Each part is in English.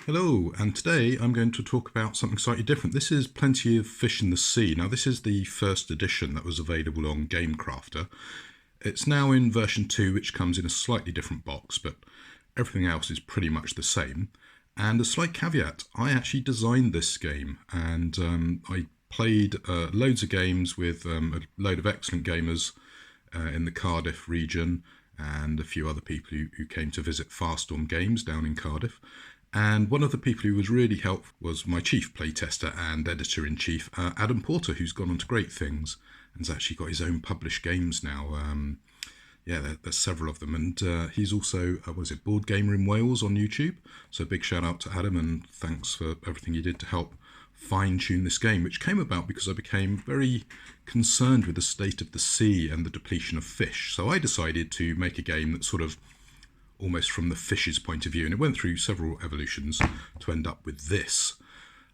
Hello, and today I'm going to talk about something slightly different. This is Plenty of Fish in the Sea. Now, this is the first edition that was available on Gamecrafter. It's now in version 2, which comes in a slightly different box, but everything else is pretty much the same. And a slight caveat, I actually designed this game, and I played loads of games with a load of excellent gamers in the Cardiff region and a few other people who came to visit Farstorm Games down in Cardiff. And one of the people who was really helpful was my chief playtester and editor-in-chief, Adam Porter, who's gone on to great things and has actually got his own published games now. There's several of them. And he's also, Board Gamer in Wales on YouTube. So big shout out to Adam and thanks for everything you did to help fine-tune this game, which came about because I became very concerned with the state of the sea and the depletion of fish. So I decided to make a game that sort of almost from the fish's point of view, and it went through several evolutions to end up with this.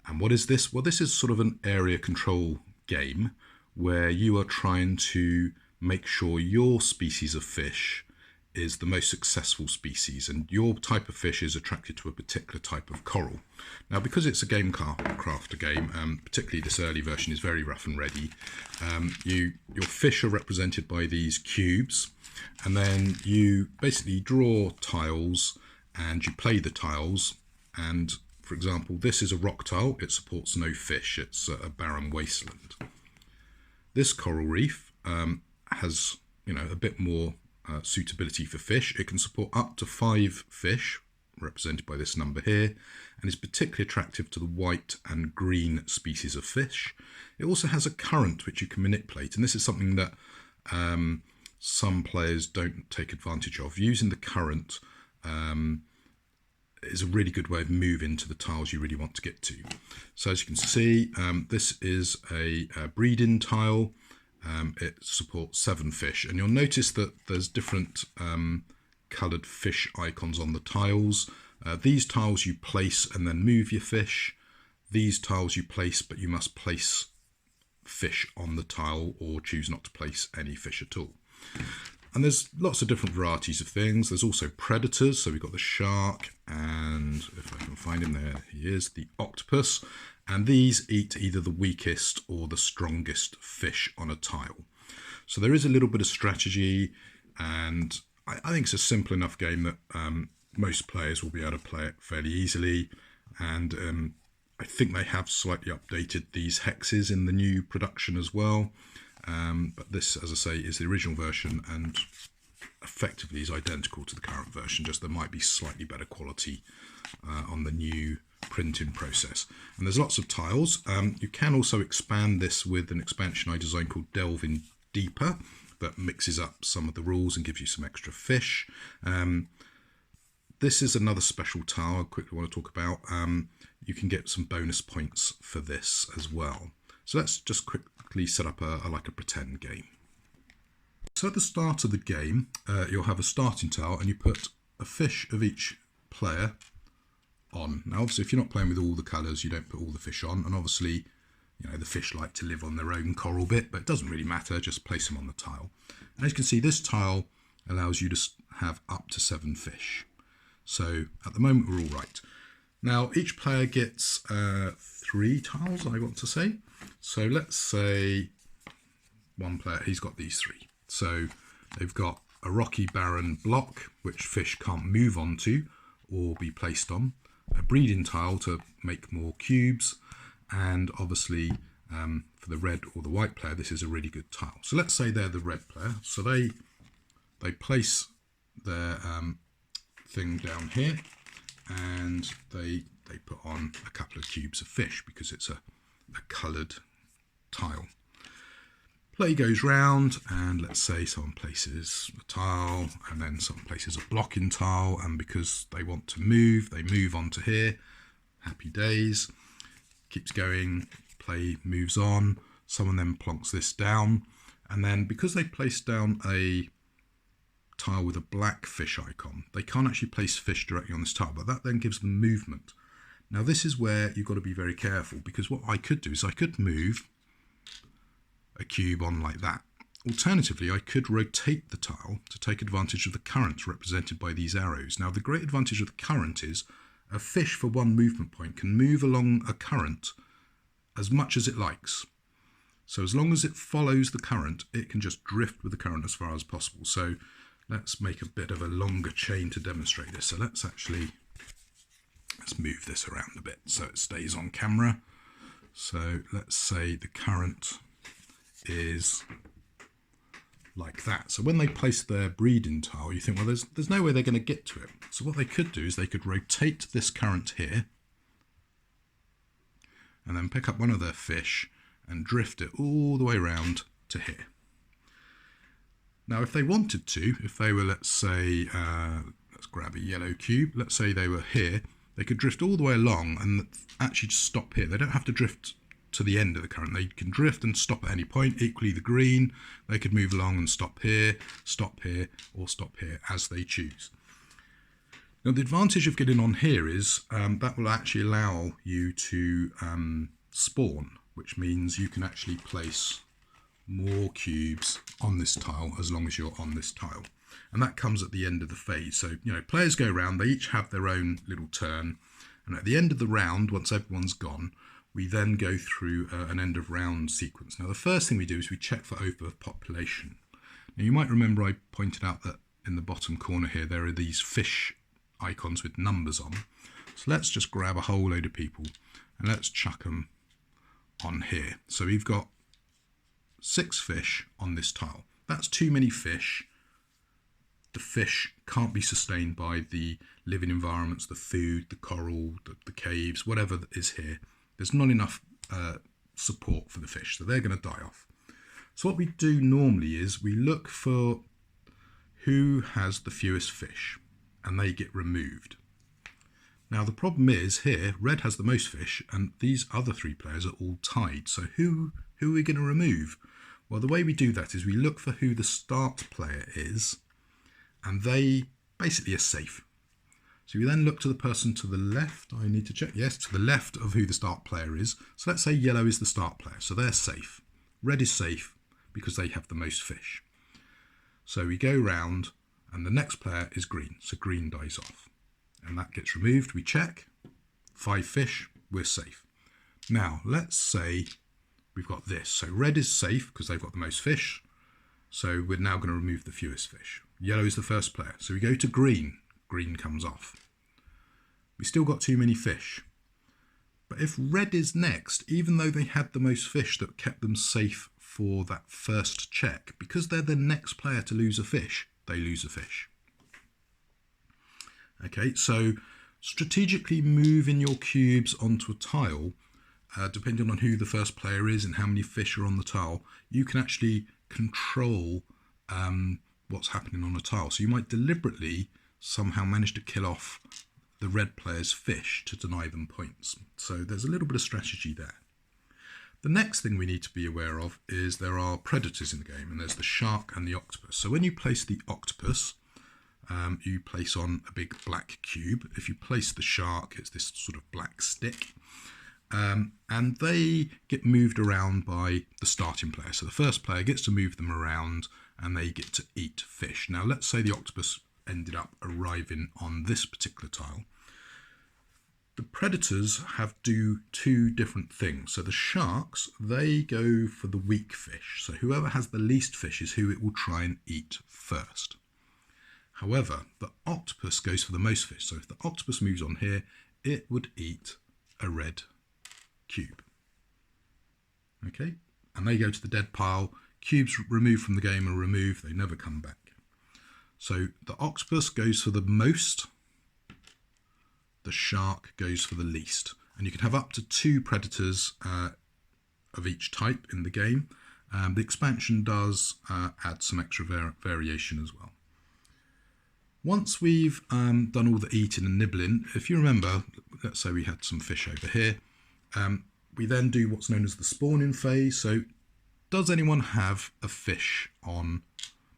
And what is this? Well, this is sort of an area control game where you are trying to make sure your species of fish is the most successful species, and your type of fish is attracted to a particular type of coral. Now, because it's a Gamecrafter game, particularly this early version is very rough and ready. Your fish are represented by these cubes, and then you basically draw tiles and you play the tiles. And for example, this is a rock tile. It supports no fish. It's a barren wasteland. This coral reef has a bit more suitability for fish. It can support up to 5 fish, represented by this number here, and is particularly attractive to the white and green species of fish. It also has a current which you can manipulate, and this is something that some players don't take advantage of. Using the current is a really good way of moving to the tiles you really want to get to. So as you can see, this is a breeding tile. It supports 7 fish, and you'll notice that there's different coloured fish icons on the tiles. These tiles you place and then move your fish. These tiles you place, but you must place fish on the tile or choose not to place any fish at all. And there's lots of different varieties of things. There's also predators. So we've got the shark, and if I can find him, there he is, the octopus. And these eat either the weakest or the strongest fish on a tile. So there is a little bit of strategy, and I think it's a simple enough game that most players will be able to play it fairly easily. And I think they have slightly updated these hexes in the new production as well. But this, as I say, is the original version and effectively is identical to the current version, just there might be slightly better quality on the new printing process. And there's lots of tiles. You can also expand this with an expansion I designed called Delving Deeper that mixes up some of the rules and gives you some extra fish. This is another special tile I quickly want to talk about. You can get some bonus points for this as well. So let's just quickly set up a pretend game. So at the start of the game, you'll have a starting tile and you put a fish of each player on. Now obviously if you're not playing with all the colours, you don't put all the fish on, and obviously the fish like to live on their own coral bit, but it doesn't really matter, just place them on the tile. And as you can see, this tile allows you to have up to 7 fish. So at the moment we're all right. Now each player gets 3 tiles, I want to say. So let's say one player, he's got these 3. So they've got a rocky barren block which fish can't move onto or be placed on, a breeding tile to make more cubes, and obviously for the red or the white player this is a really good tile. So let's say they're the red player, so they place their thing down here and they put on a couple of cubes of fish because it's a coloured tile. Play goes round, and let's say someone places a tile and then someone places a blocking tile, and because they want to move, they move onto here. Happy days. Keeps going, play moves on. Someone then plonks this down, and then because they placed down a tile with a black fish icon, they can't actually place fish directly on this tile, but that then gives them movement. Now this is where you've got to be very careful, because what I could do is I could move a cube on like that. Alternatively, I could rotate the tile to take advantage of the current represented by these arrows. Now the great advantage of the current is a fish for one movement point can move along a current as much as it likes. So as long as it follows the current, it can just drift with the current as far as possible. So let's make a bit of a longer chain to demonstrate this. So let's move this around a bit so it stays on camera. So let's say the current is like that. So when they place their breeding tile, you think, well, there's no way they're going to get to it. So what they could do is they could rotate this current here and then pick up one of their fish and drift it all the way around to here. Now, if they wanted to, if they were, let's say, let's grab a yellow cube. Let's say they were here. They could drift all the way along and actually just stop here. They don't have to drift to the end of the current. They can drift and stop at any point. Equally, the green, they could move along and stop here, or stop here as they choose. Now, the advantage of getting on here is that will actually allow you to spawn, which means you can actually place more cubes on this tile as long as you're on this tile. And that comes at the end of the phase. So, players go around, they each have their own little turn. And at the end of the round, once everyone's gone, we then go through an end of round sequence. Now, the first thing we do is we check for overpopulation. Now, you might remember I pointed out that in the bottom corner here, there are these fish icons with numbers on. So let's just grab a whole load of people and let's chuck them on here. So we've got 6 fish on this tile. That's too many fish. The fish can't be sustained by the living environments, the food, the coral, the caves, whatever is here. There's not enough support for the fish, so they're going to die off. So what we do normally is we look for who has the fewest fish, and they get removed. Now the problem is here, red has the most fish, and these other 3 players are all tied. So who are we going to remove? Well, the way we do that is we look for who the start player is, and they basically are safe. So we then look to the person to the left. I need to check. Yes, to the left of who the start player is. So let's say yellow is the start player. So they're safe. Red is safe because they have the most fish. So we go round and the next player is green. So green dies off. And that gets removed. We check. 5 fish. We're safe. Now, let's say we've got this. So red is safe because they've got the most fish. So we're now going to remove the fewest fish. Yellow is the first player. So we go to green. Green comes off. We still got too many fish. But if red is next, even though they had the most fish that kept them safe for that first check, because they're the next player to lose a fish, they lose a fish. Okay, so strategically moving your cubes onto a tile, depending on who the first player is and how many fish are on the tile, you can actually control what's happening on a tile. So you might deliberately somehow manage to kill off the red player's fish to deny them points. So there's a little bit of strategy there. The next thing we need to be aware of is there are predators in the game, and there's the shark and the octopus. So when you place the octopus, you place on a big black cube. If you place the shark, it's this sort of black stick. And they get moved around by the starting player. So the first player gets to move them around and they get to eat fish. Now let's say the octopus ended up arriving on this particular tile. The predators do 2 different things. So the sharks, they go for the weak fish. So whoever has the least fish is who it will try and eat first. However, the octopus goes for the most fish. So if the octopus moves on here, it would eat a red cube. Okay, and they go to the dead pile. Cubes removed from the game are removed. They never come back. So the octopus goes for the most. The shark goes for the least. And you can have up to 2 predators of each type in the game. The expansion does add some extra variation as well. Once we've done all the eating and nibbling, if you remember, let's say we had some fish over here, we then do what's known as the spawning phase. So does anyone have a fish on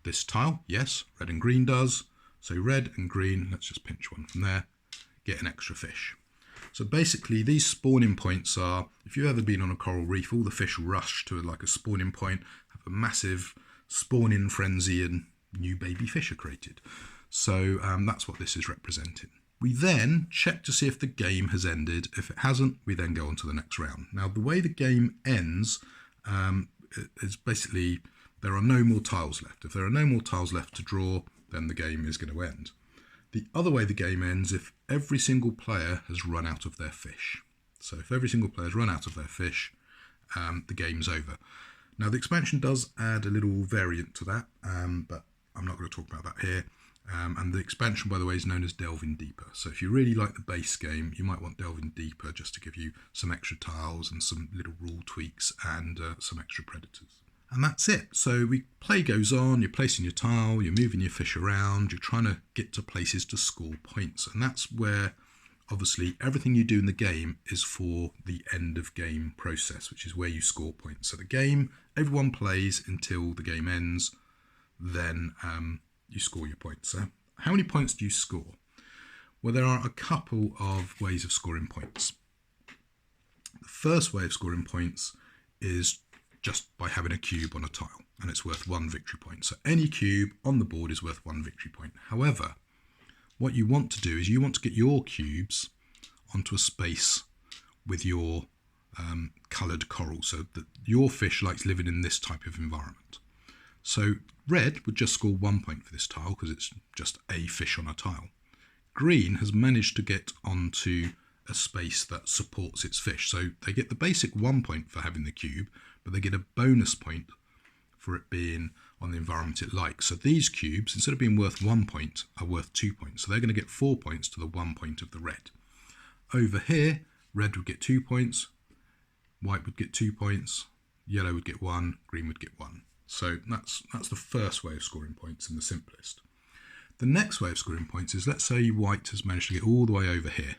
this tile? Yes, red and green does. So red and green, let's just pinch one from there, get an extra fish. So basically these spawning points are, if you've ever been on a coral reef, all the fish rush to like a spawning point, have a massive spawning frenzy and new baby fish are created. So that's what this is representing. We then check to see if the game has ended. If it hasn't, we then go on to the next round. Now, the way the game ends is basically there are no more tiles left. If there are no more tiles left to draw, then the game is going to end. The other way the game ends if every single player has run out of their fish. So if every single player has run out of their fish, the game's over. Now, the expansion does add a little variant to that, but I'm not going to talk about that here. And the expansion, by the way, is known as Delving Deeper. So if you really like the base game, you might want Delving Deeper just to give you some extra tiles and some little rule tweaks and some extra predators. And that's it. So play goes on, you're placing your tile, you're moving your fish around, you're trying to get to places to score points. And that's where, obviously, everything you do in the game is for the end of game process, which is where you score points. So the game, everyone plays until the game ends, then you score your points. So how many points do you score? Well, there are a couple of ways of scoring points. The first way of scoring points is just by having a cube on a tile, and it's worth 1 victory point. So any cube on the board is worth 1 victory point. However, what you want to do is you want to get your cubes onto a space with your coloured coral, so that your fish likes living in this type of environment. So red would just score 1 point for this tile because it's just a fish on a tile. Green has managed to get onto a space that supports its fish. So they get the basic 1 point for having the cube, but they get a bonus point for it being on the environment it likes. So these cubes, instead of being worth 1 point, are worth 2 points. So they're going to get 4 points to the 1 point of the red. Over here, red would get 2 points, white would get 2 points, yellow would get 1, green would get 1. So that's the first way of scoring points and the simplest. The next way of scoring points is, let's say white has managed to get all the way over here.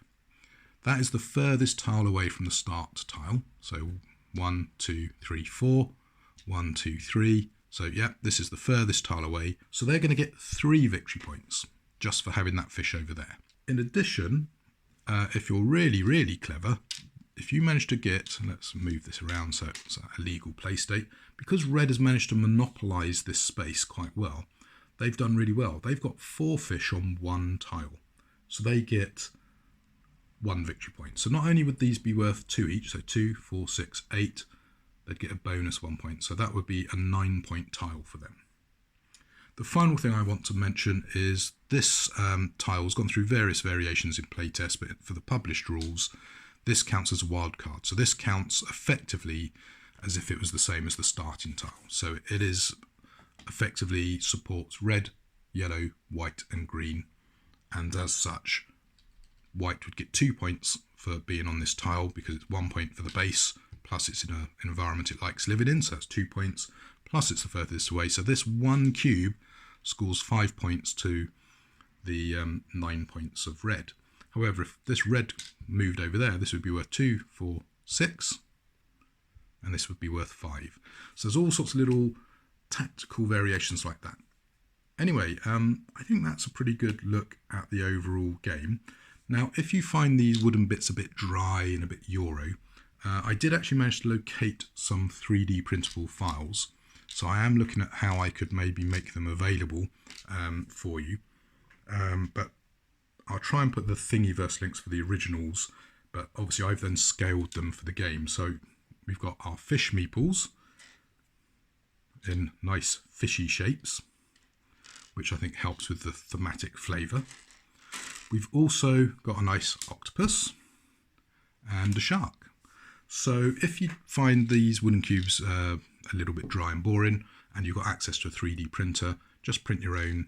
That is the furthest tile away from the start tile. So 1, 2, 3, 4, 1, 2, 3. So yeah, this is the furthest tile away. So they're going to get 3 victory points just for having that fish over there. In addition, if you're really, really clever, if you manage to get, let's move this around so it's a legal play state, because red has managed to monopolise this space quite well, they've done really well. They've got 4 fish on 1 tile. So they get 1 victory point. So not only would these be worth 2 each, so 2, 4, 6, 8, they'd get a bonus 1 point. So that would be a 9-point tile for them. The final thing I want to mention is this tile has gone through various variations in playtest, but for the published rules, this counts as a wild card. So this counts effectively as if it was the same as the starting tile. So it is effectively supports red, yellow, white and green. And as such, white would get 2 points for being on this tile because it's 1 point for the base, plus it's in an environment it likes living in, so that's 2 points, plus it's the furthest away. So this 1 cube scores 5 points to the 9 points of red. However, if this red moved over there, this would be worth 2, 4, 6, and this would be worth 5. So there's all sorts of little tactical variations like that. Anyway, I think that's a pretty good look at the overall game. Now, if you find these wooden bits a bit dry and a bit Euro, I did actually manage to locate some 3D printable files. So I am looking at how I could maybe make them available for you. But I'll try and put the Thingiverse links for the originals, but obviously I've then scaled them for the game. So we've got our fish meeples in nice fishy shapes, which I think helps with the thematic flavour. We've also got a nice octopus and a shark. So if you find these wooden cubes a little bit dry and boring, and you've got access to a 3D printer, just print your own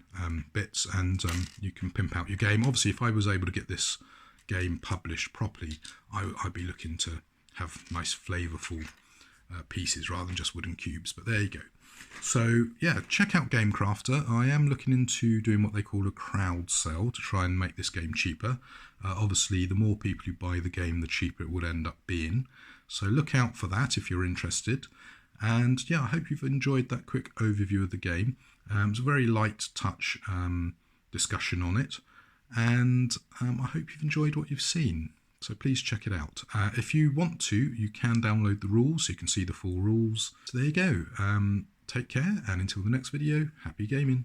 bits and you can pimp out your game. Obviously, if I was able to get this game published properly, I'd be looking to have nice flavourful pieces rather than just wooden cubes. But there you go. So yeah, check out Gamecrafter. I am looking into doing what they call a crowd sale to try and make this game cheaper. Obviously, the more people who buy the game, the cheaper it would end up being. So look out for that if you're interested. And yeah, I hope you've enjoyed that quick overview of the game. It was a very light touch discussion on it. And I hope you've enjoyed what you've seen. So please check it out. If you want to, you can download the rules so you can see the full rules. So there you go. Take care, and until the next video, happy gaming.